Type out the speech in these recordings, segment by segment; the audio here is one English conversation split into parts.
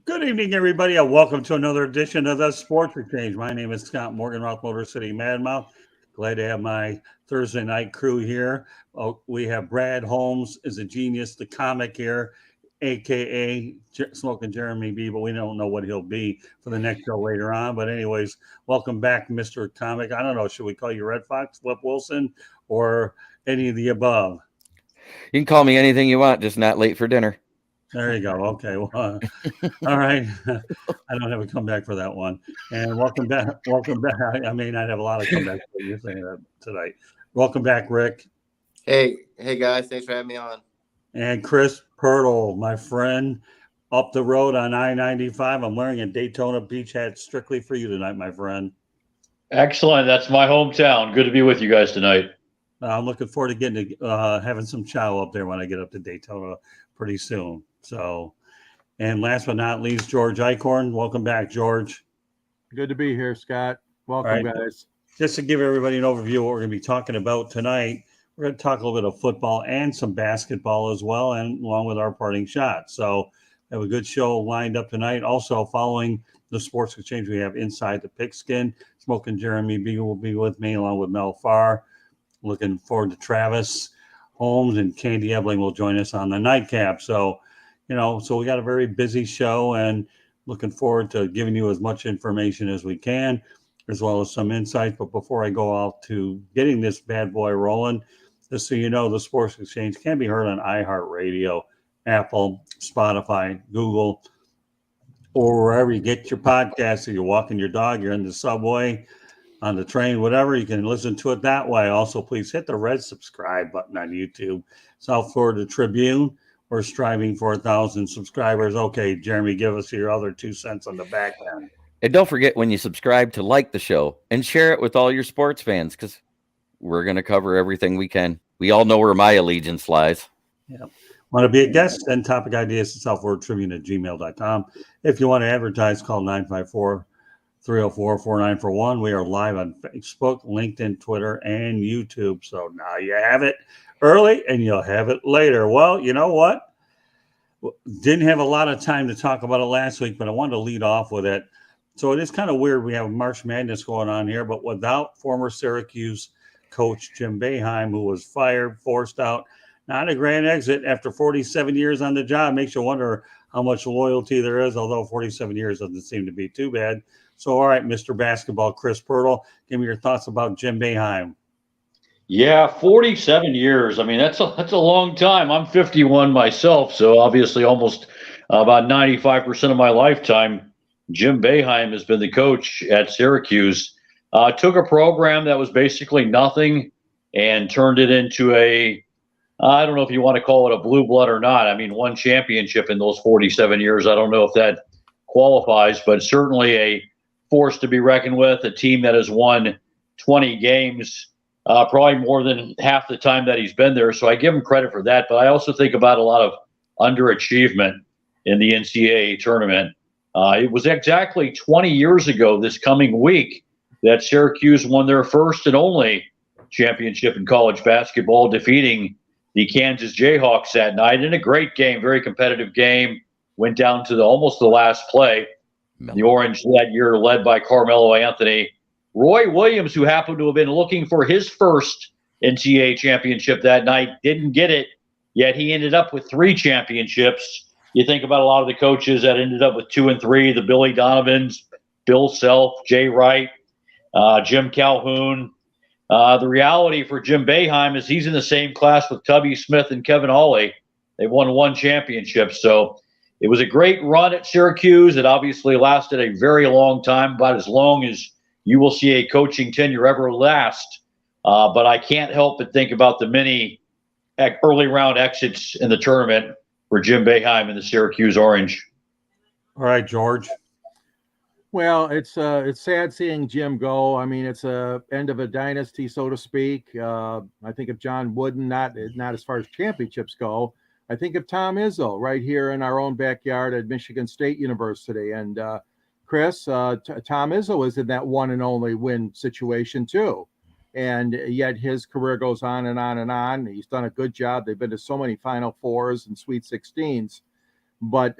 Good evening, everybody, and welcome to another edition of the Sports Exchange. My name is Scott Morganroth, Motor City Madmouth. Glad to have my Thursday night crew here. We have Brad Holmes is a genius, the comic here, aka Smoking Jeremy B. But we don't know what he'll be for the next show later on. But anyways, welcome back, Mr. Comic. I don't know, should we call you Red Fox, Flip Wilson, or any of the above? You can call me anything you want, just not late for dinner. There you go. Okay. Well, all right. I don't have a comeback for that one. And welcome back. Welcome back. I may not have a lot of comebacks for you saying that tonight. Welcome back, Rick. Hey guys. Thanks for having me on. And Chris Pirtle, my friend, up the road on I-95. I'm wearing a Daytona Beach hat strictly for you tonight, my friend. Excellent. That's my hometown. Good to be with you guys tonight. I'm looking forward to getting to having some chow up there when I get up to Daytona pretty soon. So, and last but not least, George Eichhorn. Welcome back, George. Good to be here, Scott. Welcome, guys. Just to give everybody an overview of what we're going to be talking about tonight, we're going to talk a little bit of football and some basketball as well, and along with our parting shot. So, we have a good show lined up tonight. Also, following the Sports Exchange, we have Inside the Pigskin. Smoking Jeremy B will be with me, along with Mel Farr. Looking forward to Travis Holmes, and Candy Ebling will join us on the nightcap. So, so we got a very busy show, and looking forward to giving you as much information as we can, as well as some insights. But before I go out to getting this bad boy rolling, just so you know, the Sports Exchange can be heard on iHeartRadio, Apple, Spotify, Google, or wherever you get your podcasts. If you're walking your dog, you're in the subway, on the train, whatever, you can listen to it that way. Also, please hit the red subscribe button on YouTube. South Florida Tribune, we're striving for 1,000 subscribers. Okay, Jeremy, give us your other 2 cents on the back end. And don't forget, when you subscribe, to like the show and share it with all your sports fans, because we're going to cover everything we can. We all know where my allegiance lies. Yeah. Want to be a guest? Send topic ideas to southfloridatribune@gmail.com. If you want to advertise, call 954-304-4941. We are live on Facebook, LinkedIn, Twitter, and YouTube. So now you have it early and you'll have it later. Well, you know what? Didn't have a lot of time to talk about it last week, but I wanted to lead off with it. So it is kind of weird. We have March Madness going on here, but without former Syracuse coach Jim Boeheim, who was fired, forced out, not a grand exit after 47 years on the job. Makes you wonder how much loyalty there is, although 47 years doesn't seem to be too bad. So, all right, Mr. Basketball, Chris Pirtle, give me your thoughts about Jim Boeheim. Yeah, 47 years. I mean, that's a long time. I'm 51 myself, so obviously almost about 95% of my lifetime, Jim Boeheim has been the coach at Syracuse. Took a program that was basically nothing and turned it into I don't know if you want to call it a blue blood or not. I mean, one championship in those 47 years. I don't know if that qualifies, but certainly a force to be reckoned with, a team that has won 20 games, probably more than half the time that he's been there. So I give him credit for that. But I also think about a lot of underachievement in the NCAA tournament. It was exactly 20 years ago this coming week that Syracuse won their first and only championship in college basketball, defeating the Kansas Jayhawks that night in a great game, very competitive game. Went down to almost the last play. The Orange that year led by Carmelo Anthony. Roy Williams, who happened to have been looking for his first NCAA championship that night, didn't get it, yet he ended up with 3 championships. You think about a lot of the coaches that ended up with 2 and 3, the Billy Donovans, Bill Self, Jay Wright, Jim Calhoun. The reality for Jim Boeheim is he's in the same class with Tubby Smith and Kevin Hawley. They won 1 championship. So it was a great run at Syracuse. It obviously lasted a very long time, about as long as you will see a coaching tenure ever last. But I can't help but think about the many early round exits in the tournament for Jim Boeheim and the Syracuse Orange. All right, George. Well, it's sad seeing Jim go. I mean, it's a end of a dynasty, so to speak. I think of John Wooden, not as far as championships go. I think of Tom Izzo right here in our own backyard at Michigan State University. And Chris, Tom Izzo is in that one and only win situation too. And yet his career goes on and on and on. He's done a good job. They've been to so many Final Fours and Sweet 16s. But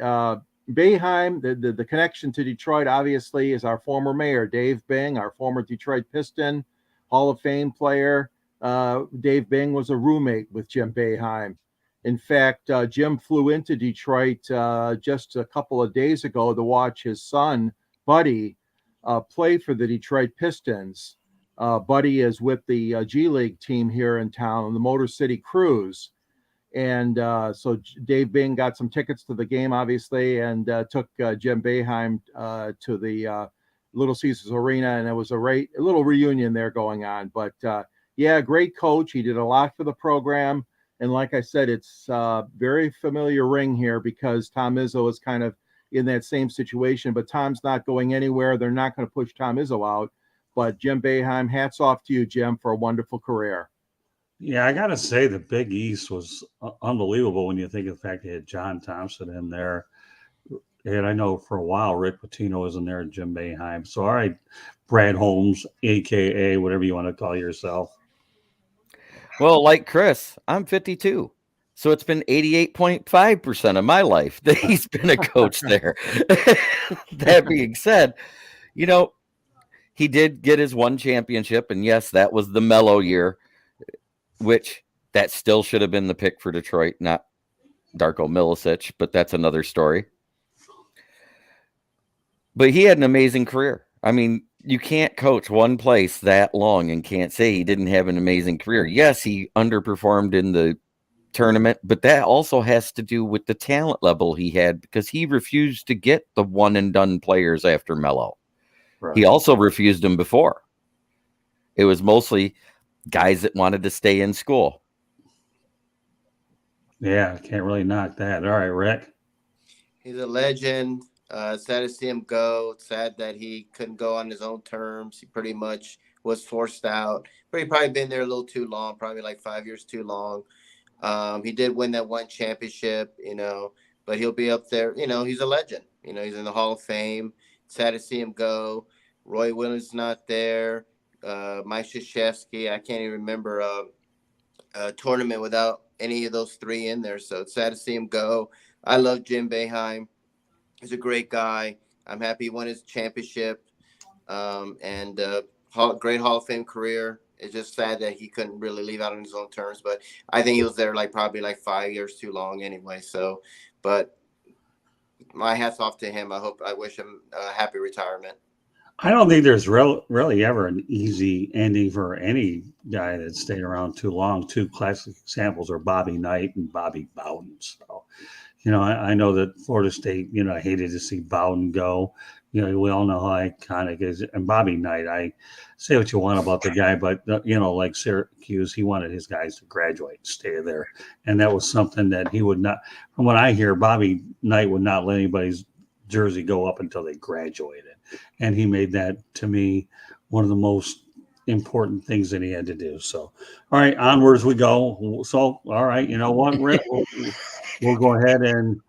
Boeheim, the connection to Detroit, obviously, is our former mayor, Dave Bing, our former Detroit Piston, Hall of Fame player. Dave Bing was a roommate with Jim Boeheim. In fact, Jim flew into Detroit just a couple of days ago to watch his son, Buddy, play for the Detroit Pistons. Buddy is with the G League team here in town, the Motor City Cruise. And so Dave Bing got some tickets to the game, obviously, and took Jim Boeheim to the Little Caesars Arena, and it was a little reunion there going on. But yeah, great coach. He did a lot for the program. And like I said, it's very familiar ring here because Tom Izzo is kind of in that same situation, but Tom's not going anywhere. They're not going to push Tom Izzo out. But Jim Boeheim, hats off to you, Jim, for a wonderful career. Yeah, I got to say the Big East was unbelievable when you think of the fact they had John Thompson in there. And I know for a while Rick Pitino was in there and Jim Boeheim. So, all right, Brad Holmes, a.k.a. whatever you want to call yourself. Well, like Chris, I'm 52. So it's been 88.5% of my life that he's been a coach there. That being said, he did get his one championship. And yes, that was the mellow year, which that still should have been the pick for Detroit, not Darko Milicic, but that's another story. But he had an amazing career. I mean, you can't coach one place that long and can't say he didn't have an amazing career. Yes, he underperformed in the tournament, but that also has to do with the talent level he had because he refused to get the one and done players after Melo. Right. He also refused them before. It was mostly guys that wanted to stay in school. Yeah, can't really knock that. All right, Rick. He's a legend. Sad to see him go. It's sad that he couldn't go on his own terms. He pretty much was forced out. But he probably been there a little too long, probably like 5 years too long. He did win that one championship, but he'll be up there. He's a legend. He's in the Hall of Fame. Sad to see him go. Roy Williams not there. Mike Krzyzewski. I can't even remember a tournament without any of those three in there. So it's sad to see him go. I love Jim Boeheim. He's a great guy. I'm happy he won his championship and great Hall of Fame career. It's just sad that he couldn't really leave out on his own terms. But I think he was there probably 5 years too long anyway. So, but my hat's off to him. I wish him a happy retirement. I don't think there's really ever an easy ending for any guy that stayed around too long. Two classic examples are Bobby Knight and Bobby Bowden. So, I know that Florida State, hated to see Bowden go. We all know how iconic it is. And Bobby Knight, I say what you want about the guy, but, like Syracuse, he wanted his guys to graduate and stay there. And that was something that he would not, from what I hear, Bobby Knight would not let anybody's jersey go up until they graduated. And he made that, to me, one of the most important things that he had to do. So, all right, onwards we go. So, all right, you know what, Rick? We'll go ahead and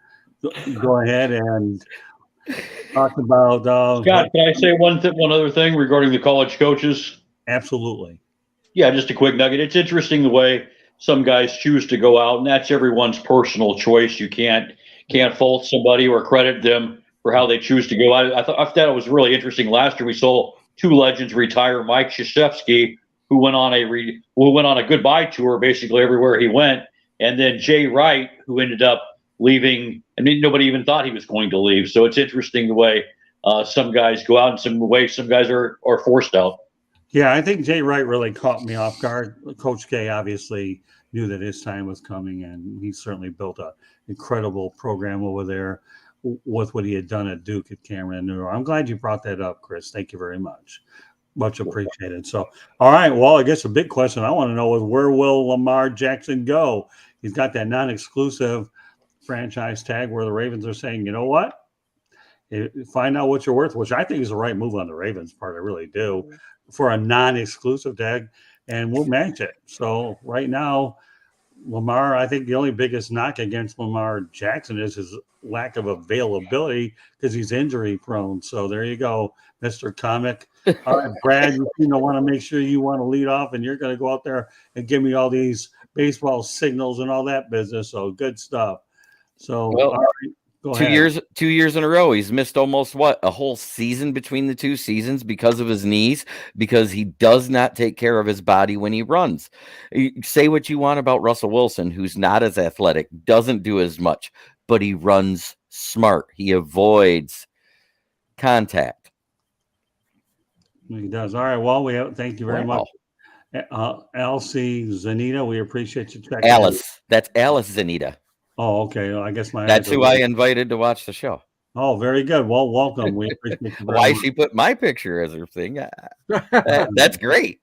talk about. Scott, can I say one other thing regarding the college coaches? Absolutely. Yeah, just a quick nugget. It's interesting the way some guys choose to go out, and that's everyone's personal choice. You can't fault somebody or credit them for how they choose to go out. I thought it was really interesting. Last year we saw two legends retire. Mike Krzyzewski, who went on a goodbye tour basically everywhere he went, and then Jay Wright, who ended up leaving. I mean, nobody even thought he was going to leave. So it's interesting the way some guys go out and some guys are forced out. Yeah, I think Jay Wright really caught me off guard. Coach K obviously knew that his time was coming, and he certainly built an incredible program over there with what he had done at Duke at Cameron and New York. I'm glad you brought that up, Chris. Thank you very much. Much appreciated. So, all right. Well, I guess a big question I want to know is where will Lamar Jackson go? He's got that non-exclusive franchise tag where the Ravens are saying, you know what? Find out what you're worth, which I think is the right move on the Ravens part. I really do, for a non-exclusive tag, and we'll match it. So right now, Lamar, I think the only biggest knock against Lamar Jackson is his lack of availability because he's injury prone. So there you go, Mr. Comic. All right, Brad, you want to make sure you want to lead off, and you're going to go out there and give me all these baseball signals and all that business. So good stuff. So, well, all right. Go 2 ahead. years, 2 years in a row. He's missed almost a whole season between the two seasons because of his knees, because he does not take care of his body when he runs. Say what you want about Russell Wilson, who's not as athletic, doesn't do as much, but he runs smart. He avoids contact. He does. All right. Well, thank you very much. Elsie Zanita, we appreciate you checking in. Alice. That's Alice Zanita. Oh, okay. Well, I guess my That's eyes are who I invited to watch the show. Oh, very good. Well, welcome. We appreciate you very Why much. she put my picture as her thing? That's great.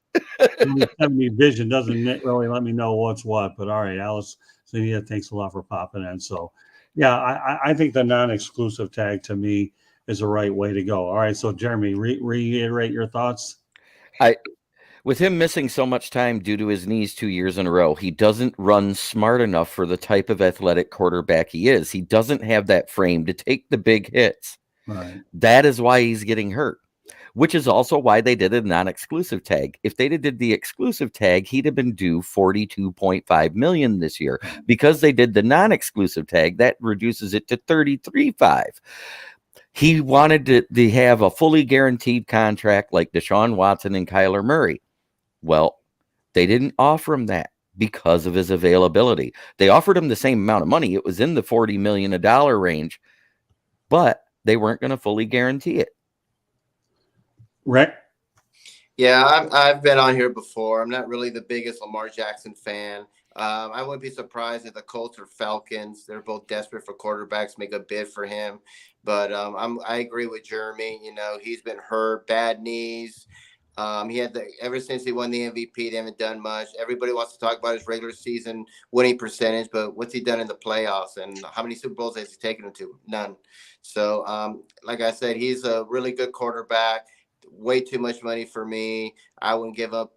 70 vision doesn't really let me know what's what, but all right, Alice Zanita, thanks a lot for popping in. So, yeah, I think the non-exclusive tag to me is the right way to go. All right, so Jeremy, reiterate your thoughts. With him missing so much time due to his knees 2 years in a row, he doesn't run smart enough for the type of athletic quarterback he is. He doesn't have that frame to take the big hits. Right. That is why he's getting hurt, which is also why they did a non-exclusive tag. If they did the exclusive tag, he'd have been due $42.5 million this year. Because they did the non-exclusive tag, that reduces it to $33.5. He wanted to have a fully guaranteed contract like Deshaun Watson and Kyler Murray. Well, they didn't offer him that because of his availability. They offered him the same amount of money. It was in the $40 million range, but they weren't going to fully guarantee it. Rick? Yeah, I've been on here before. I'm not really the biggest Lamar Jackson fan. I wouldn't be surprised if the Colts or Falcons, they're both desperate for quarterbacks, make a bid for him. But I agree with Jeremy. You know, he's been hurt, bad knees. He had ever since he won the MVP, they haven't done much. Everybody wants to talk about his regular season winning percentage, but what's he done in the playoffs? And how many Super Bowls has he taken him to? None. So, like I said, he's a really good quarterback. Way too much money for me. I wouldn't give up.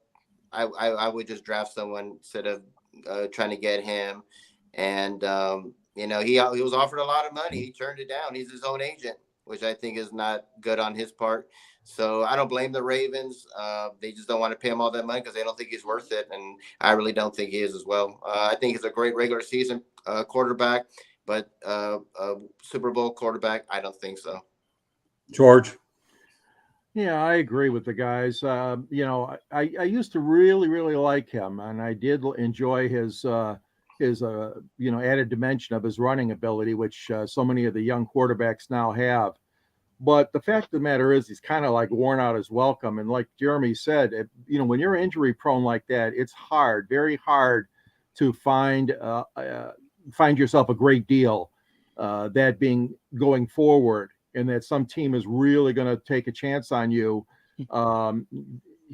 I would just draft someone instead of trying to get him. And you know, he was offered a lot of money. He turned it down. He's his own agent, which I think is not good on his part. So I don't blame the Ravens. They just don't want to pay him all that money because they don't think he's worth it, and I really don't think he is as well. I think he's a great regular season quarterback, but a Super Bowl quarterback, I don't think so. George? Yeah, I agree with the guys. You know, I used to really like him, and I did enjoy his you know, added dimension of his running ability, which so many of the young quarterbacks now have. But the fact of the matter is, he's kind of like worn out his welcome. And like Jeremy said, you know, when you're injury prone like that, it's hard, very hard to find yourself a great deal. That being going forward, and that some team is really going to take a chance on you.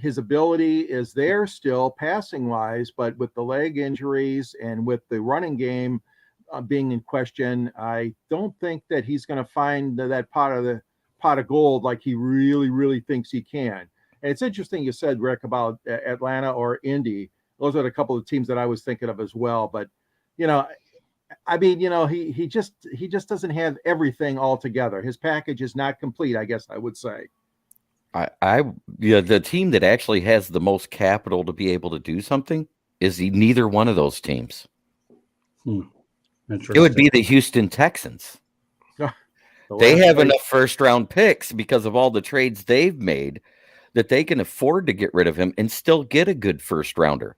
His ability is there still passing wise, but with the leg injuries and with the running game being in question, I don't think that he's going to find that pot of gold like he really thinks he can. And it's interesting you said, Rick, about Atlanta or Indy. Those are a couple of teams that I was thinking of as well. But, you know, I mean, you know, he just doesn't have everything all together. His package is not complete, I guess I would say. The team that actually has the most capital to be able to do something is neither one of those teams. It would be the Houston Texans. They have enough first-round picks because of all the trades they've made that they can afford to get rid of him and still get a good first-rounder.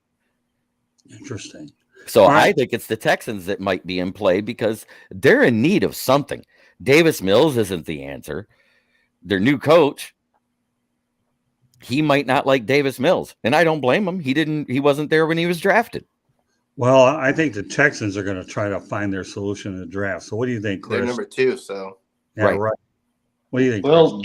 Interesting. So I think it's the Texans that might be in play because they're in need of something. Davis Mills isn't the answer. Their new coach, he might not like Davis Mills, and I don't blame him. He wasn't there when he was drafted. Well, I think the Texans are going to try to find their solution in the draft. So what do you think, Chris? They're number 2, so. Yeah, right. What do you think? Well,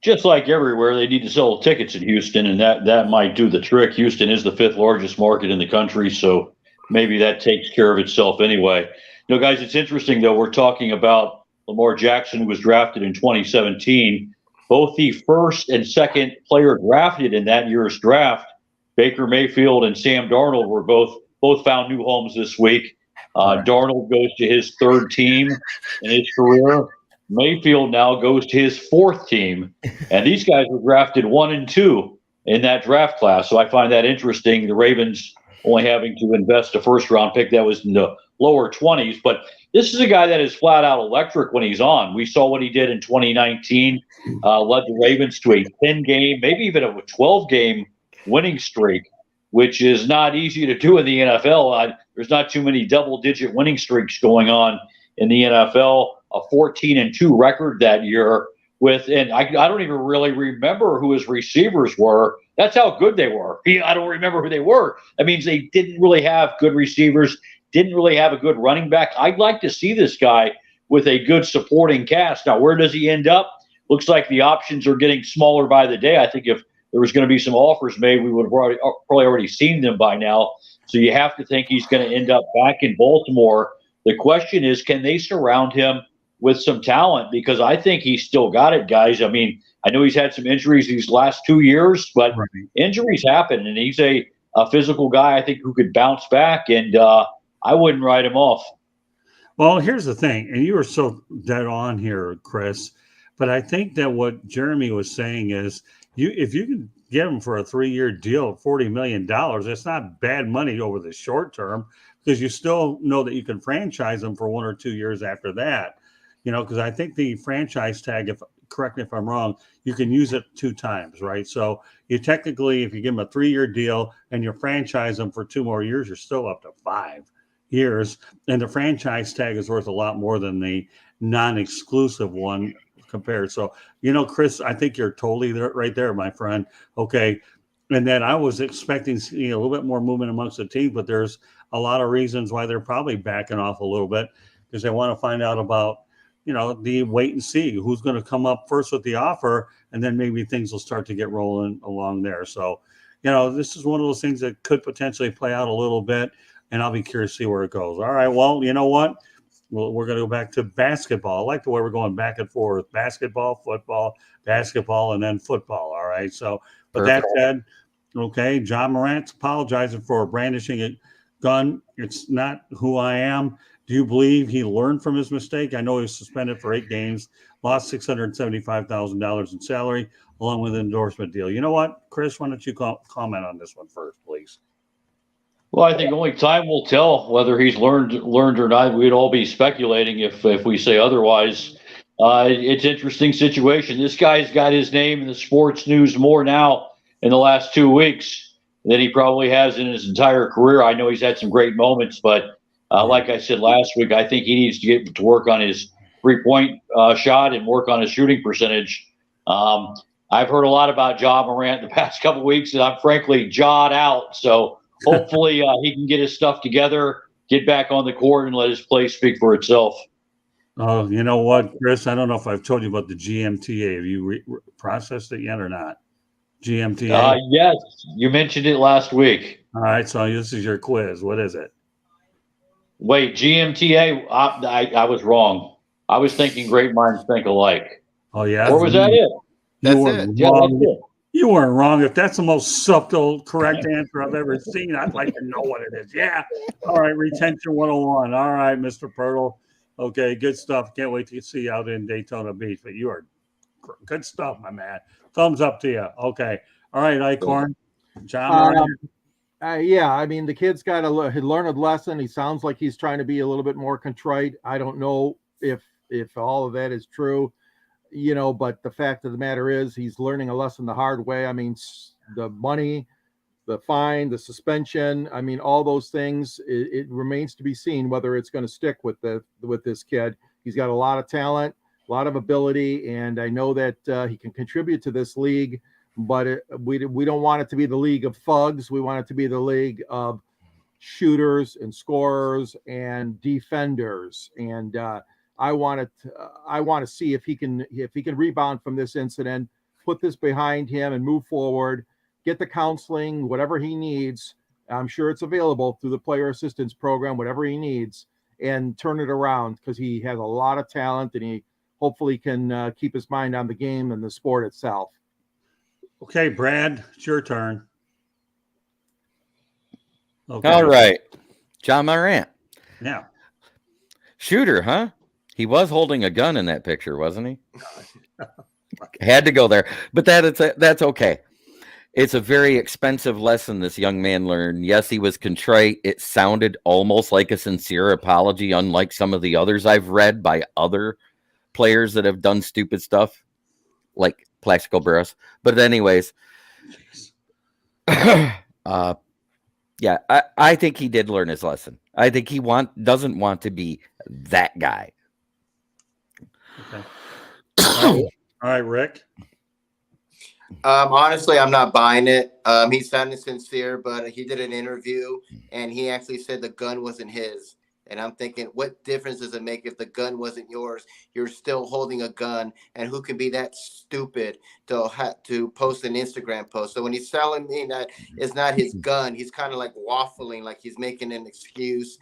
just like everywhere, they need to sell tickets in Houston, and that might do the trick. Houston is the 5th largest market in the country, so maybe that takes care of itself anyway. You know, guys, it's interesting, though. We're talking about Lamar Jackson, who was drafted in 2017. Both the first and second player drafted in that year's draft, Baker Mayfield and Sam Darnold, were both found new homes this week. Darnold goes to his 3rd team in his career. Mayfield now goes to his 4th team. And these guys were drafted 1 and 2 in that draft class. So I find that interesting. The Ravens only having to invest a first-round pick that was in the lower 20s. But This is a guy that is flat out electric when he's on. We saw what he did in 2019, led the Ravens to a 10-game, maybe even a 12-game winning streak, which is not easy to do in the NFL. There's not too many double-digit winning streaks going on in the NFL. A 14-2 record that year and I don't even really remember who his receivers were. That's how good they were. I don't remember who they were. That means they didn't really have good receivers, didn't really have a good running back. I'd like to see this guy with a good supporting cast. Now, where does he end up? Looks like the options are getting smaller by the day. I think if there was going to be some offers made, we would have probably already seen them by now. So you have to think he's going to end up back in Baltimore. The question is, can they surround him with some talent? Because I think he's still got it, guys. I mean, I know he's had some injuries these last 2 years, but injuries happen, and he's a physical guy, I think, who could bounce back, and I wouldn't write him off. Well, here's the thing, and you were so dead on here, Chris, but I think that what Jeremy was saying is if you can get him for a 3-year deal at $40 million, it's not bad money over the short term, because you still know that you can franchise him for 1 or 2 years after that. Because I think the franchise tag, correct me if I'm wrong, you can use it 2 times, right? So you technically, if you give him a 3-year deal and you franchise him for 2 more years, you're still up to 5 years. And the franchise tag is worth a lot more than the non-exclusive one compared. So, Chris, I think you're totally right there, my friend. Okay. And then I was expecting to see a little bit more movement amongst the team, but there's a lot of reasons why they're probably backing off a little bit, because they want to find out about, the wait and see who's going to come up first with the offer, and then maybe things will start to get rolling along there. So, this is one of those things that could potentially play out a little bit, and I'll be curious to see where it goes. All right, well, you know what? We're going to go back to basketball. I like the way we're going back and forth: basketball, football, basketball, and then football. All right. So, but that said, okay, John Morant's apologizing for brandishing a gun. It's not who I am. Do you believe he learned from his mistake? I know he was suspended for 8 games, lost $675,000 in salary, along with an endorsement deal. You know what, Chris? Why don't you comment on this one first, please? Well, I think only time will tell whether he's learned or not. We'd all be speculating if we say otherwise. It's an interesting situation. This guy's got his name in the sports news more now in the last 2 weeks than he probably has in his entire career. I know he's had some great moments, but like I said last week, I think he needs to get to work on his 3-point shot and work on his shooting percentage. I've heard a lot about Ja Morant the past couple of weeks, and I'm frankly jawed out. So hopefully he can get his stuff together, get back on the court, and let his play speak for itself. Oh, you know what, Chris? I don't know if I've told you about the GMTA. Have you processed it yet or not? GMTA? Yes, you mentioned it last week. All right, so this is your quiz. What is it? Wait, GMTA? I was wrong. I was thinking great minds think alike. Oh, yeah? Or was that it? That's it. Yeah, that's it. You weren't wrong. If that's the most subtle, correct answer I've ever seen, I'd like to know what it is. Yeah. All right, retention 101. All right, Mr. Pirtle. Okay, good stuff. Can't wait to see you out in Daytona Beach. But you are good stuff, my man. Thumbs up to you. Okay. All right, Icorn. John. Yeah, I mean, the kid's got to learn a lesson. He sounds like he's trying to be a little bit more contrite. I don't know if all of that is true, but the fact of the matter is he's learning a lesson the hard way. I mean, the money, the fine, the suspension, I mean, all those things, it remains to be seen whether it's going to stick with this kid. He's got a lot of talent, a lot of ability, and I know that he can contribute to this league. But we don't want it to be the league of thugs. We want it to be the league of shooters and scorers and defenders. And I want to see if he can rebound from this incident, put this behind him, and move forward. Get the counseling, whatever he needs. I'm sure it's available through the player assistance program, whatever he needs, and turn it around, because he has a lot of talent, and he hopefully can keep his mind on the game and the sport itself. Okay, Brad, it's your turn. Okay. All right. John Morant. Yeah. Shooter, huh? He was holding a gun in that picture, wasn't he? Had to go there. But that's okay. It's a very expensive lesson this young man learned. Yes, he was contrite. It sounded almost like a sincere apology, unlike some of the others I've read by other players that have done stupid stuff, like Plaxico Burress. But anyways, yeah, I think he did learn his lesson. I think he doesn't want to be that guy. Okay. All right, Rick. Honestly, I'm not buying it. He sounded sincere, but he did an interview and he actually said the gun wasn't his. And I'm thinking, what difference does it make if the gun wasn't yours? You're still holding a gun, and who can be that stupid to post an Instagram post? So when he's telling me that it's not his gun, he's kind of like waffling, like he's making an excuse.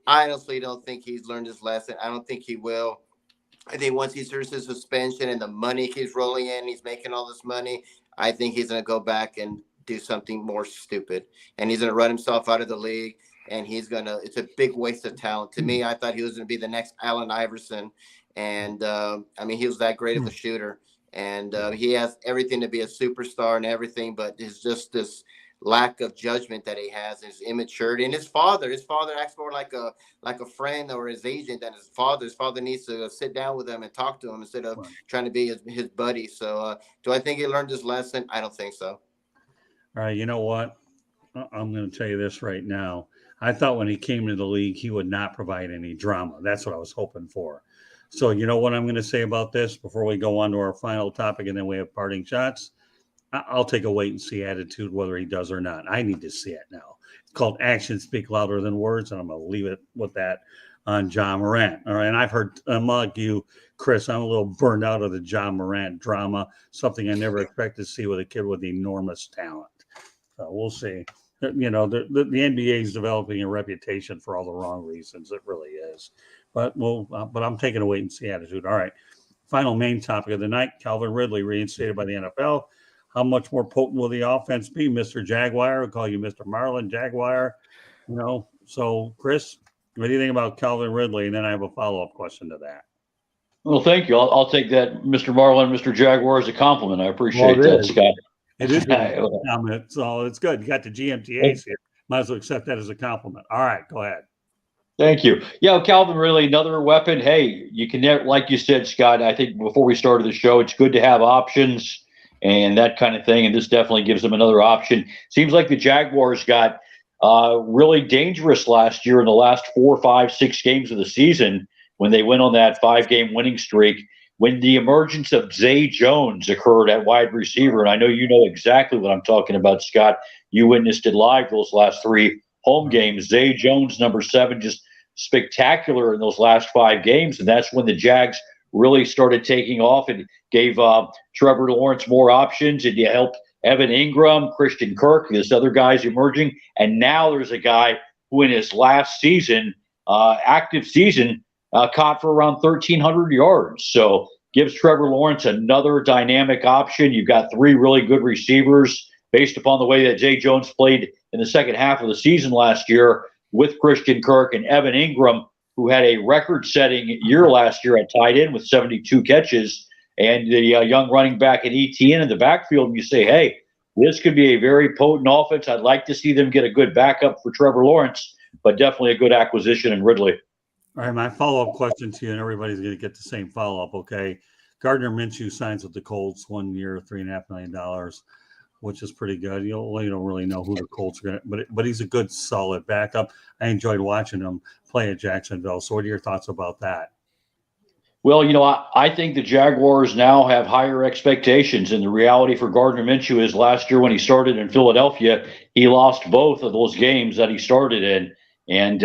I honestly don't think he's learned his lesson. I don't think he will. I think once he serves his suspension and the money keeps rolling in, he's making all this money, I think he's going to go back and do something more stupid. And he's going to run himself out of the league. And it's a big waste of talent. To me, I thought he was going to be the next Allen Iverson. And, he was that great of a shooter. And he has everything to be a superstar and everything, but it's just this lack of judgment that he has, his immaturity. And his father acts more like a friend or his agent than his father. His father needs to sit down with him and talk to him instead of trying to be his buddy. So do I think he learned his lesson? I don't think so. All right. You know what? I'm going to tell you this right now. I thought when he came into the league, he would not provide any drama. That's what I was hoping for. So you know what I'm going to say about this before we go on to our final topic, and then we have parting shots? I'll take a wait and see attitude, whether he does or not. I need to see it now. It's called actions speak louder than words, and I'm going to leave it with that on John Morant. All right, and I've heard, like you, Chris, I'm a little burned out of the John Morant drama, something I never expected to see with a kid with enormous talent. So we'll see. You know, the NBA is developing a reputation for all the wrong reasons. It really is. But I'm taking a wait and see attitude. All right. Final main topic of the night: Calvin Ridley reinstated by the NFL. How much more potent will the offense be, Mr. Jaguar? I'll call you Mr. Marlin Jaguar. You know. So, Chris, what do you think about Calvin Ridley? And then I have a follow-up question to that. Well, thank you. I'll take that, Mr. Marlin, Mr. Jaguar, as a compliment. I appreciate that, Scott. It is a compliment, so it's good. You got the GMTAs here. Might as well accept that as a compliment. All right, go ahead. Thank you. Yeah, Calvin, really another weapon. Hey, you can never, like you said, Scott, I think before we started the show, it's good to have options and that kind of thing. And this definitely gives them another option. Seems like the Jaguars got really dangerous last year in the last 4, 5, 6 games of the season when they went on that 5-game winning streak. When the emergence of Zay Jones occurred at wide receiver, and I know you know exactly what I'm talking about, Scott. You witnessed it live those last 3 home games. Zay Jones, number 7, just spectacular in those last 5 games, and that's when the Jags really started taking off and gave Trevor Lawrence more options, and you helped Evan Ingram, Christian Kirk, this other guys emerging, and now there's a guy who in his last season, active season, caught for around 1,300 yards. So gives Trevor Lawrence another dynamic option. You've got 3 really good receivers based upon the way that Zay Jones played in the second half of the season last year with Christian Kirk and Evan Ingram, who had a record-setting year last year at tight end with 72 catches, and the young running back at ETN in the backfield. And you say, hey, this could be a very potent offense. I'd like to see them get a good backup for Trevor Lawrence, but definitely a good acquisition in Ridley. All right, my follow-up question to you, and everybody's going to get the same follow-up, okay? Gardner Minshew signs with the Colts 1 year, $3.5 million, which is pretty good. You don't really know who the Colts are going to, but he's a good, solid backup. I enjoyed watching him play at Jacksonville. So what are your thoughts about that? Well, I think the Jaguars now have higher expectations, and the reality for Gardner Minshew is last year when he started in Philadelphia, he lost both of those games that he started in, and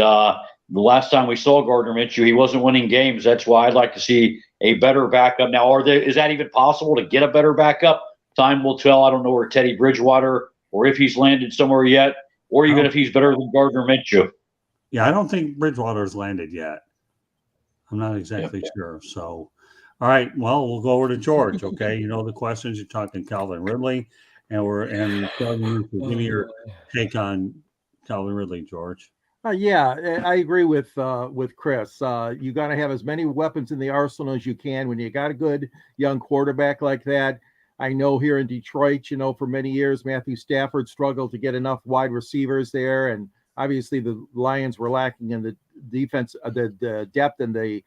the last time we saw Gardner Minshew, he wasn't winning games. That's why I'd like to see a better backup. Now, is that even possible to get a better backup? Time will tell. I don't know where Teddy Bridgewater, or if he's landed somewhere yet, or even if he's better than Gardner Minshew. Yeah, I don't think Bridgewater's landed yet. I'm not exactly sure. So, all right. Well, we'll go over to George. Okay, you know the questions. You're talking Calvin Ridley, and give me your take on Calvin Ridley, George. Yeah, I agree with Chris. You got to have as many weapons in the arsenal as you can when you got a good young quarterback like that. I know here in Detroit, for many years, Matthew Stafford struggled to get enough wide receivers there. And obviously the Lions were lacking in the defense, the depth in the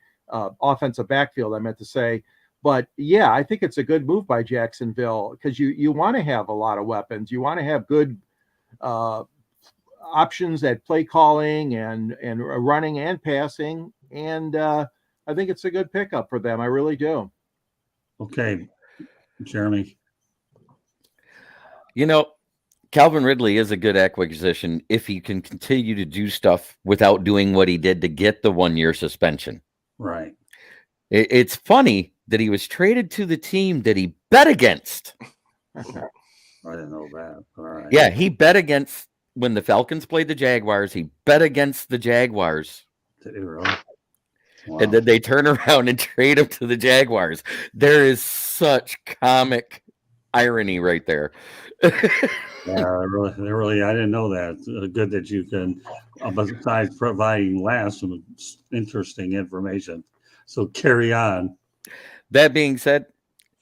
offensive backfield, I meant to say. But yeah, I think it's a good move by Jacksonville because you want to have a lot of weapons. You want to have good options at play calling and running and passing. And I think it's a good pickup for them. I really do. Okay, Jeremy. Calvin Ridley is a good acquisition if he can continue to do stuff without doing what he did to get the 1-year suspension. Right. It's funny that he was traded to the team that he bet against. I didn't know that. All right. Yeah, he bet against when the Falcons played the Jaguars. He bet against the Jaguars. Did he really? Wow. And then they turn around and trade him to the Jaguars. There is such comic irony right there. Yeah, really, I didn't know that. Good that you can, besides providing last some interesting information. So carry on. That being said,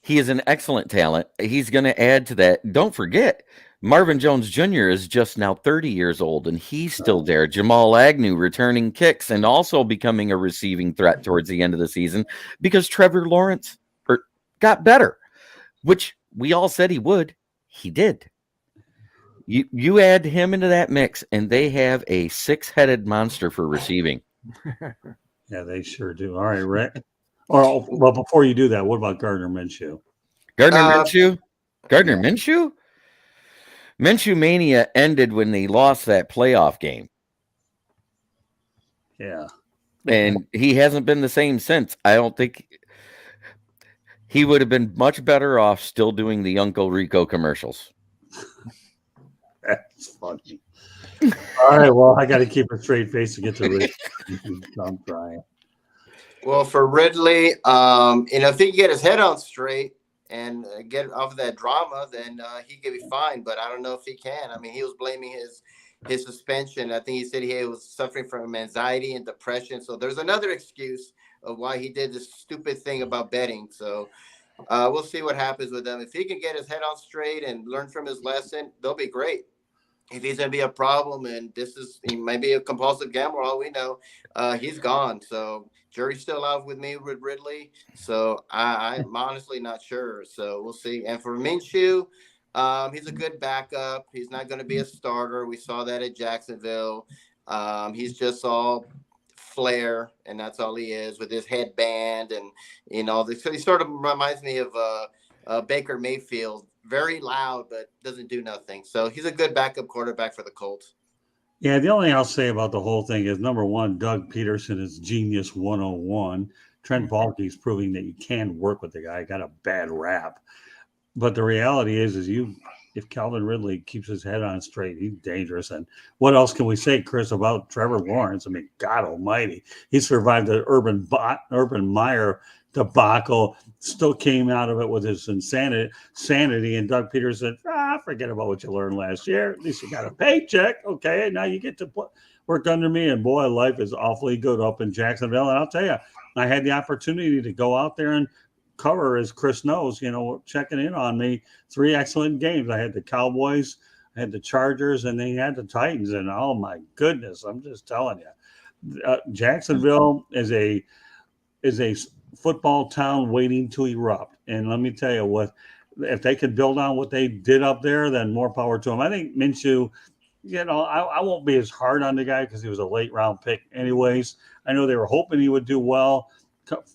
he is an excellent talent. He's going to add to that. Don't forget, Marvin Jones Jr. is just now 30 years old, and he's still there. Jamal Agnew returning kicks and also becoming a receiving threat towards the end of the season because Trevor Lawrence got better, which we all said he would. He did. You add him into that mix, and they have a 6-headed monster for receiving. Yeah, they sure do. All right, Rick. Well, before you do that, what about Gardner Minshew? Gardner Minshew? Minshew mania ended when they lost that playoff game. Yeah. And he hasn't been the same since. I don't think he would have been much better off still doing the Uncle Rico commercials. That's funny. All right, well, I got to keep a straight face to get to Rick. I'm trying. Well, for Ridley, if he can get his head on straight and get off of that drama, then he could be fine. But I don't know if he can. I mean, he was blaming his suspension. I think he said he was suffering from anxiety and depression. So there's another excuse of why he did this stupid thing about betting. So we'll see what happens with him. If he can get his head on straight and learn from his lesson, they'll be great. If he's going to be a problem and he might be a compulsive gambler, all we know, he's gone. So jury's still out with me with Ridley. So I'm honestly not sure. So we'll see. And for Minshew, he's a good backup. He's not going to be a starter. We saw that at Jacksonville. He's just all flair, and that's all he is with his headband and So he sort of reminds me of Baker Mayfield. Very loud, but doesn't do nothing. So he's a good backup quarterback for the Colts. Yeah, the only thing I'll say about the whole thing is, number one, Doug Peterson is genius 101. Trent Baalke's proving that you can work with the guy. Got a bad rap. But the reality is if Calvin Ridley keeps his head on straight, he's dangerous. And what else can we say, Chris, about Trevor Lawrence? I mean, God almighty. He survived the Urban Meyer debacle, still came out of it with his sanity. And Doug Peterson said, forget about what you learned last year. At least you got a paycheck. Okay, now you get to work under me. And boy, life is awfully good up in Jacksonville. And I'll tell you, I had the opportunity to go out there and cover, as Chris knows, checking in on me, 3 excellent games. I had the Cowboys, I had the Chargers, and they had the Titans. And oh my goodness, I'm just telling you, Jacksonville is a football town waiting to erupt. And let me tell you what, if they could build on what they did up there, then more power to them. I think Minshew, I won't be as hard on the guy because he was a late round pick anyways. I know they were hoping he would do well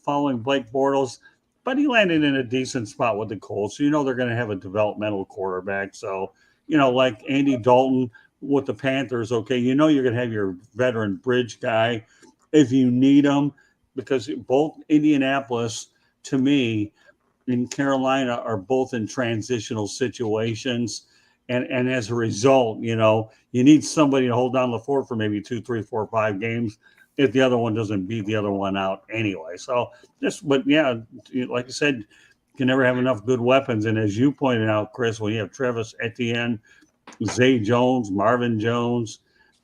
following Blake Bortles, but he landed in a decent spot with the Colts. So they're going to have a developmental quarterback. So, like Andy Dalton with the Panthers, okay, you're going to have your veteran bridge guy if you need him, because both Indianapolis, to me, and Carolina are both in transitional situations. And as a result, you need somebody to hold down the fort for maybe 2, 3, 4, 5 games if the other one doesn't beat the other one out anyway. So but yeah, like I said, you can never have enough good weapons. And as you pointed out, Chris, when you have Travis Etienne, Zay Jones, Marvin Jones,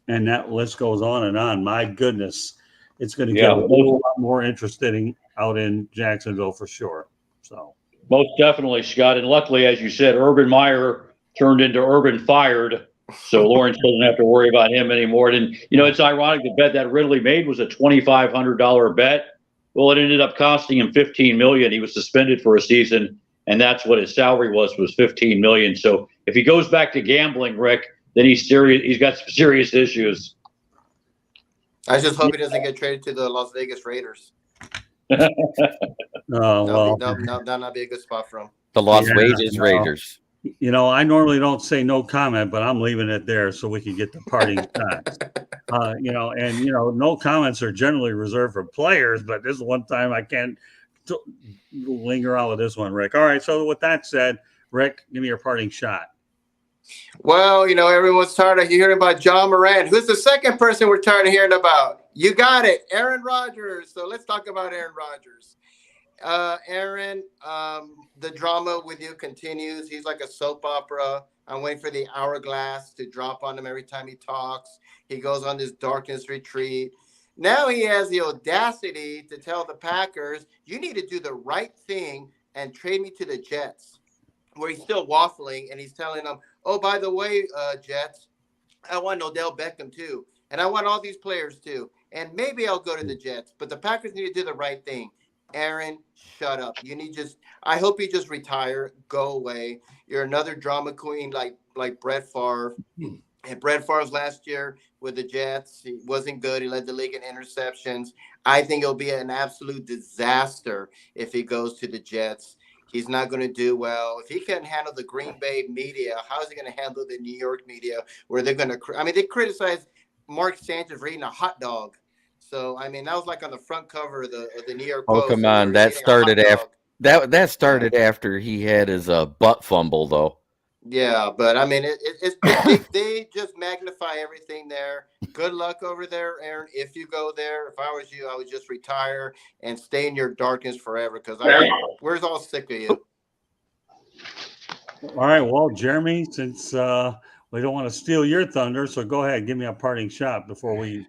and that list goes on and on, my goodness, it's going to get a little lot more interesting out in Jacksonville for sure. So Most definitely, Scott. And luckily, as you said, Urban Meyer turned into Urban Fired. So Lawrence doesn't have to worry about him anymore. And, it's ironic the bet that Ridley made was a $2,500 bet. Well, it ended up costing him $15 million. He was suspended for a season, and that's what his salary was $15 million. So if he goes back to gambling, Rick, then he's serious. He's got some serious issues. I just hope he doesn't get traded to the Las Vegas Raiders. Well, that'll not be a good spot for him. The Las Vegas Raiders. I normally don't say no comment, but I'm leaving it there so we can get the parting shots. No comments are generally reserved for players, but this is one time I can't linger on with this one, Rick. All right, so with that said, Rick, give me your parting shot. Well, everyone's tired of hearing about John Morant. Who's the second person we're tired of hearing about? You got it, Aaron Rodgers. So let's talk about Aaron Rodgers. Aaron, the drama with you continues. He's like a soap opera. I'm waiting for the hourglass to drop on him every time he talks. He goes on this darkness retreat. Now he has the audacity to tell the Packers, you need to do the right thing and trade me to the Jets, where he's still waffling, and he's telling them, oh, by the way, Jets, I want Odell Beckham too, and I want all these players too, and maybe I'll go to the Jets, but the Packers need to do the right thing. Aaron, shut up. I hope you just retire, go away. You're another drama queen like Brett Favre. And Brett Favre's last year with the Jets, he wasn't good. He led the league in interceptions. I think it'll be an absolute disaster if he goes to the Jets. He's not going to do well. If he can't handle the Green Bay media, how is he going to handle the New York media where they're going to – they criticized Mark Sanchez for eating a hot dog. So, that was like on the front cover of the New York Post. Oh, come on. That started after after he had his butt fumble, though. Yeah, but they just magnify everything there. Good luck over there, Aaron. If you go there, if I was you, I would just retire and stay in your darkness forever because we're all sick of you. All right, well, Jeremy, since we don't want to steal your thunder, so go ahead, give me a parting shot before we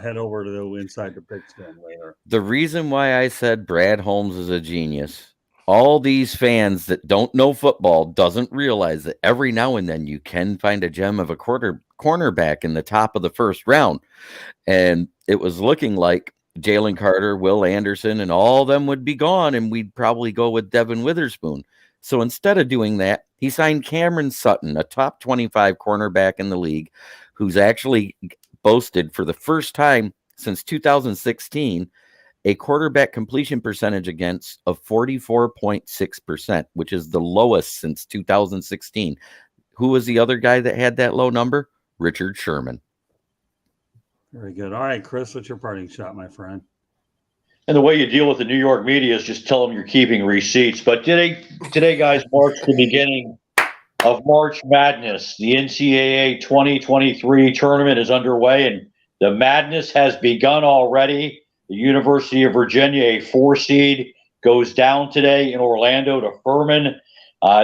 head over to the Inside the Pigskin later. The reason why I said Brad Holmes is a genius. All these fans that don't know football doesn't realize that every now and then you can find a gem of a cornerback in the top of the first round. And it was looking like Jalen Carter, Will Anderson, and all of them would be gone, and we'd probably go with Devin Witherspoon. So instead of doing that, he signed Cameron Sutton, a top 25 cornerback in the league, who's actually boasted for the first time since 2016 a quarterback completion percentage against of 44.6%, which is the lowest since 2016. Who was the other guy that had that low number? Richard Sherman. Very good. All right, Chris, what's your parting shot, my friend? And the way you deal with the New York media is just tell them you're keeping receipts. But today, guys, marks the beginning of March Madness. The NCAA 2023 tournament is underway, and the madness has begun already. The University of Virginia, a 4 seed, goes down today in Orlando to Furman.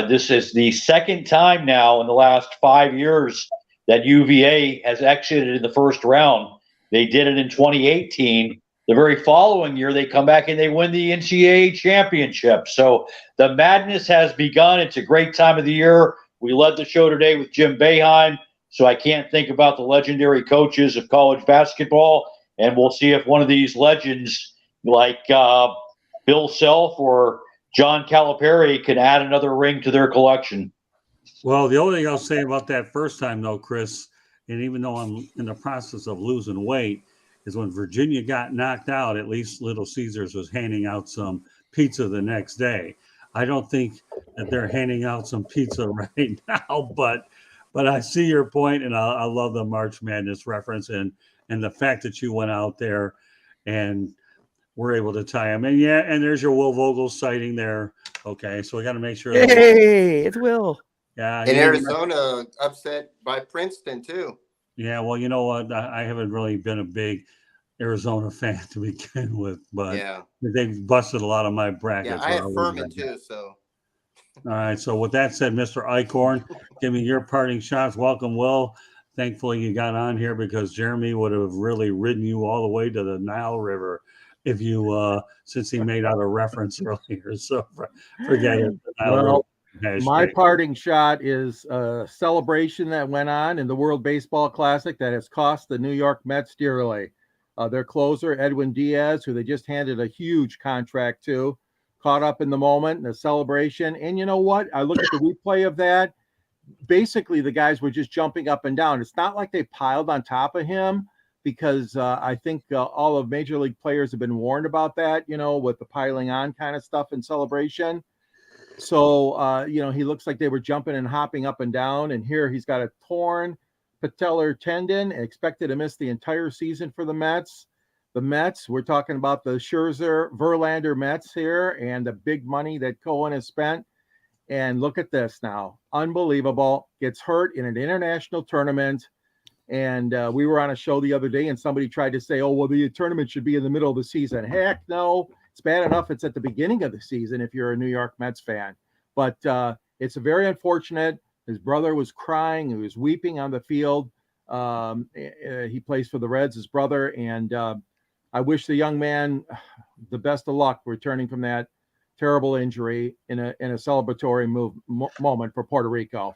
This is the second time now in the last 5 years that UVA has exited in the first round. They did it in 2018. The very following year, they come back and they win the NCAA championship. So the madness has begun. It's a great time of the year. We led the show today with Jim Boeheim, so I can't think about the legendary coaches of college basketball. And we'll see if one of these legends like Bill Self or John Calipari can add another ring to their collection. Well, the only thing I'll say about that first time, though, Chris, and even though I'm in the process of losing weight, is when Virginia got knocked out, at least Little Caesars was handing out some pizza the next day. I don't think that they're handing out some pizza right now, but I see your point, and I love the March Madness reference and the fact that you went out there and were able to tie him. And and there's your Will Vogel sighting there. Okay, so we got to make sure. Hey, it's Will. Yeah. In Arizona, upset by Princeton, too. Yeah, well, you know what? I haven't really been a big Arizona fan to begin with, but they've busted a lot of my brackets. Yeah, I had Furman, too, so. All right, so with that said, Mr. Eichhorn, give me your parting shots. Welcome, Will. Thankfully, you got on here because Jeremy would have really ridden you all the way to the Nile River if you since he made out a reference earlier. So forget it. Well, my Hashtag. parting shot is a celebration that went on in the World Baseball Classic that has cost the New York Mets dearly. Their closer, Edwin Diaz, who they just handed a huge contract to, caught up in the moment in the celebration. And you know what? I look at the replay of that. Basically, the guys were just jumping up and down. It's not like they piled on top of him, because I think all of major league players have been warned about that, with the piling on kind of stuff in celebration. So, he looks like they were jumping and hopping up and down. And here he's got a torn patellar tendon, expected to miss the entire season for the Mets. The Mets, we're talking about the Scherzer, Verlander Mets here, and the big money that Cohen has spent. And look at this now. Unbelievable. Gets hurt in an international tournament. And we were on a show the other day, and somebody tried to say, oh, well, the tournament should be in the middle of the season. Heck no. It's bad enough it's at the beginning of the season if you're a New York Mets fan. But it's very unfortunate. His brother was crying. He was weeping on the field. He plays for the Reds, his brother. And I wish the young man the best of luck returning from that terrible injury in a celebratory moment for Puerto Rico.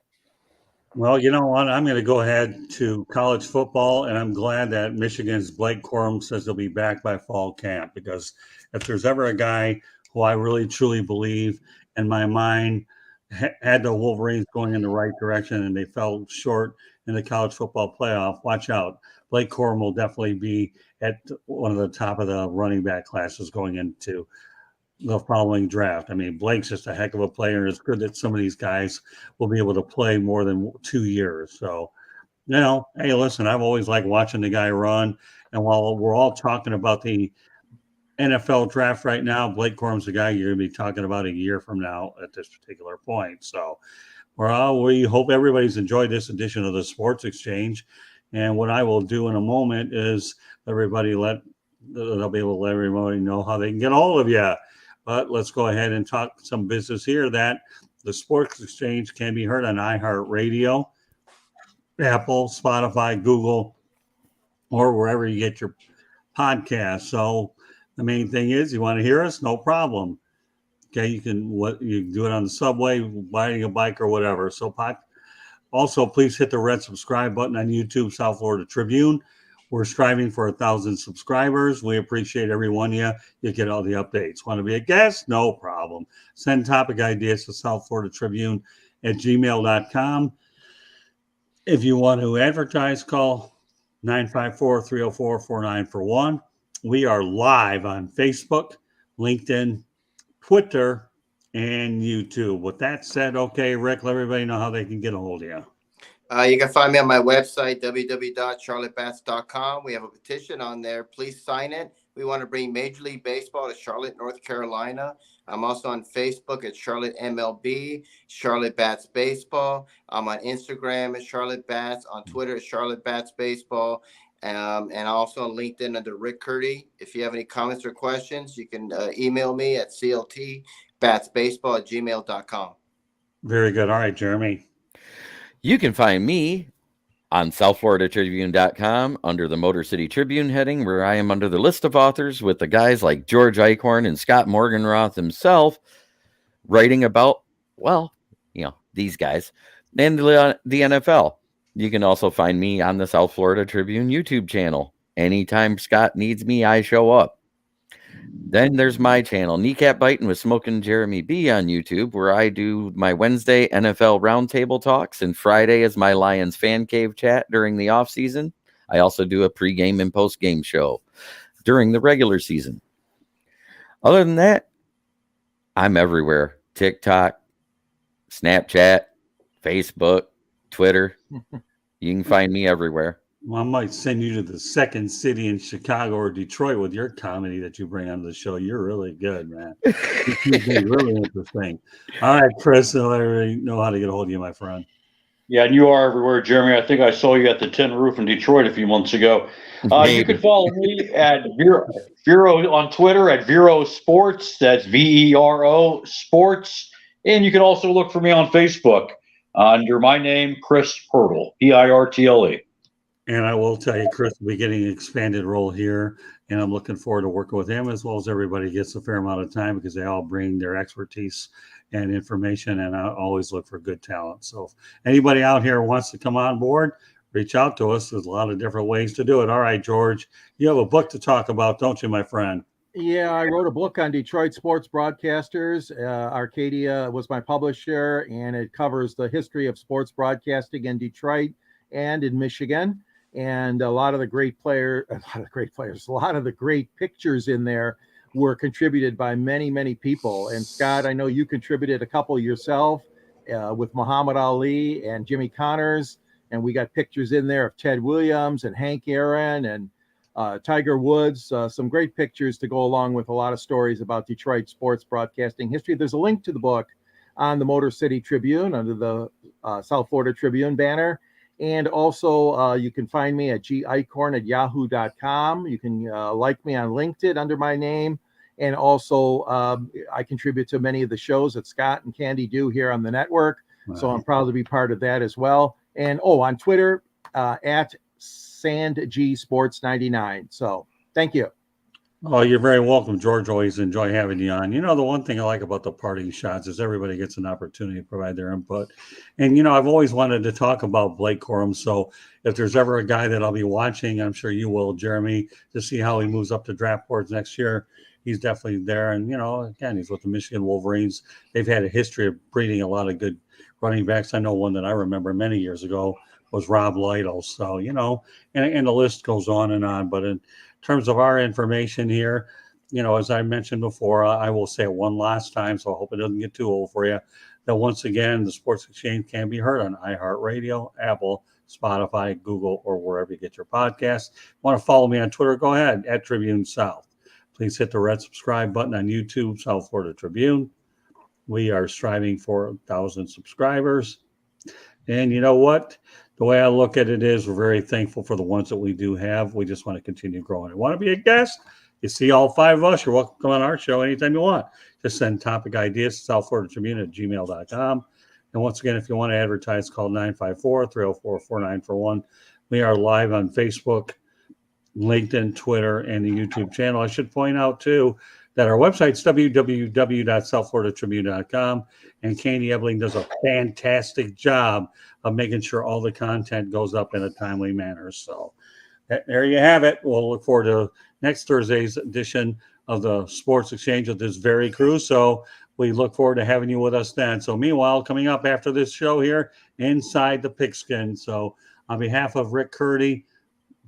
Well, you know what? I'm going to go ahead to college football, and I'm glad that Michigan's Blake Corum says he'll be back by fall camp, because if there's ever a guy who I really truly believe in my mind had the Wolverines going in the right direction and they fell short in the college football playoff, watch out. Blake Corum will definitely be at one of the top of the running back classes going into the following draft. I mean, Blake's just a heck of a player, and it's good that some of these guys will be able to play more than 2 years. So, hey, listen, I've always liked watching the guy run. And while we're all talking about the NFL draft right now, Blake Corum's the guy you're going to be talking about a year from now at this particular point. So, well, we hope everybody's enjoyed this edition of the Sports Exchange. And what I will do in a moment is they'll be able to let everybody know how they can get a hold of you. But let's go ahead and talk some business here. That the Sports Exchange can be heard on iHeartRadio, Apple, Spotify, Google, or wherever you get your podcast. So the main thing is, you want to hear us? No problem. Okay, you can do it on the subway, riding a bike, or whatever. So also, please hit the red subscribe button on YouTube, South Florida Tribune. We're striving for 1,000 subscribers. We appreciate every one of you. You get all the updates. Want to be a guest? No problem. Send topic ideas to South Florida Tribune at gmail.com. If you want to advertise, call 954-304-4941. We are live on Facebook, LinkedIn, Twitter, and YouTube. With that said, okay, Rick, let everybody know how they can get a hold of you. You can find me on my website, www.charlottebats.com. We have a petition on there. Please sign it. We want to bring Major League Baseball to Charlotte, North Carolina. I'm also on Facebook at Charlotte MLB, Charlotte Bats Baseball. I'm on Instagram at Charlotte Bats, on Twitter at Charlotte Bats Baseball, and also on LinkedIn under Rick Curdy. If you have any comments or questions, you can email me at cltbatsbaseball@gmail.com. Very good. All right, Jeremy. You can find me on SouthFloridaTribune.com under the Motor City Tribune heading, where I am under the list of authors with the guys like George Eichhorn and Scott Morganroth himself, writing about, these guys and the NFL. You can also find me on the South Florida Tribune YouTube channel. Anytime Scott needs me, I show up. Then there's my channel, Kneecap Biting with Smoking Jeremy B on YouTube, where I do my Wednesday NFL Roundtable talks, and Friday is my Lions Fan Cave chat during the off season. I also do a pregame and postgame show during the regular season. Other than that, I'm everywhere. TikTok, Snapchat, Facebook, Twitter. You can find me everywhere. Well, I might send you to the second city in Chicago or Detroit with your comedy that you bring onto the show. You're really good, man. You've been really interesting. All right, Chris, I already know how to get a hold of you, my friend. Yeah, and you are everywhere, Jeremy. I think I saw you at the Tin Roof in Detroit a few months ago. You can follow me at Vero on Twitter at Vero Sports. That's VERO Sports. And you can also look for me on Facebook under my name, Chris Pirtle, PIRTLE. And I will tell you, Chris will be getting an expanded role here and I'm looking forward to working with him as well as everybody gets a fair amount of time because they all bring their expertise and information, and I always look for good talent. So if anybody out here wants to come on board, reach out to us. There's a lot of different ways to do it. All right, George, you have a book to talk about, don't you, my friend? Yeah, I wrote a book on Detroit sports broadcasters. Arcadia was my publisher, and it covers the history of sports broadcasting in Detroit and in Michigan. And a lot of the great pictures in there were contributed by many, many people. And Scott, I know you contributed a couple yourself with Muhammad Ali and Jimmy Connors. And we got pictures in there of Ted Williams and Hank Aaron and Tiger Woods, some great pictures to go along with a lot of stories about Detroit sports broadcasting history. There's a link to the book on the Motor City Tribune under the South Florida Tribune banner. And also you can find me at gicorn@yahoo.com. You can like me on LinkedIn under my name. And also I contribute to many of the shows that Scott and Candy do here on the network. Wow. So I'm proud to be part of that as well. And on Twitter at SandGSports99. So thank you. Oh, you're very welcome, George. Always enjoy having you on. The one thing I like about the parting shots is everybody gets an opportunity to provide their input. And, I've always wanted to talk about Blake Corum. So if there's ever a guy that I'll be watching, I'm sure you will, Jeremy, to see how he moves up to draft boards next year. He's definitely there. And, again, he's with the Michigan Wolverines. They've had a history of breeding a lot of good running backs. I know one that I remember many years ago was Rob Lytle. So, and the list goes on and on. But in terms of our information here, as I mentioned before, I will say it one last time, so I hope it doesn't get too old for you, that once again, the Sports Exchange can be heard on iHeartRadio, Apple, Spotify, Google, or wherever you get your podcasts. If you want to follow me on Twitter, go ahead, at Tribune South. Please hit the red subscribe button on YouTube, South Florida Tribune. We are striving for 1,000 subscribers. And you know what? The way I look at it is we're very thankful for the ones that we do have. We just want to continue growing. You want to be a guest? You see all five of us, you're welcome to come on our show anytime you want. Just send topic ideas to southfloridatribune@gmail.com. And once again, if you want to advertise, call 954-304-4941. We are live on Facebook, LinkedIn, Twitter, and the YouTube channel. I should point out, too, that our website's www.southfloridatribune.com, and Candy Ebeling does a fantastic job of making sure all the content goes up in a timely manner. So there you have it. We'll look forward to next Thursday's edition of the Sports Exchange with this very crew. So we look forward to having you with us then. So meanwhile, coming up after this show here, Inside the Pigskin. So on behalf of Rick Curdy,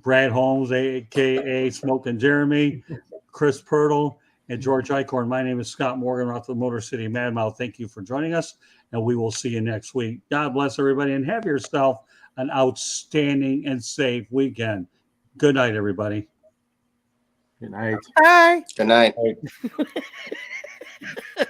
Brad Holmes, a.k.a. Smoking Jeremy, Chris Pirtle, and George Eichhorn, my name is Scott Morgan, off the Motor City Madmouth. Thank you for joining us, and we will see you next week. God bless everybody, and have yourself an outstanding and safe weekend. Good night, everybody. Good night. Bye. Good night. Bye.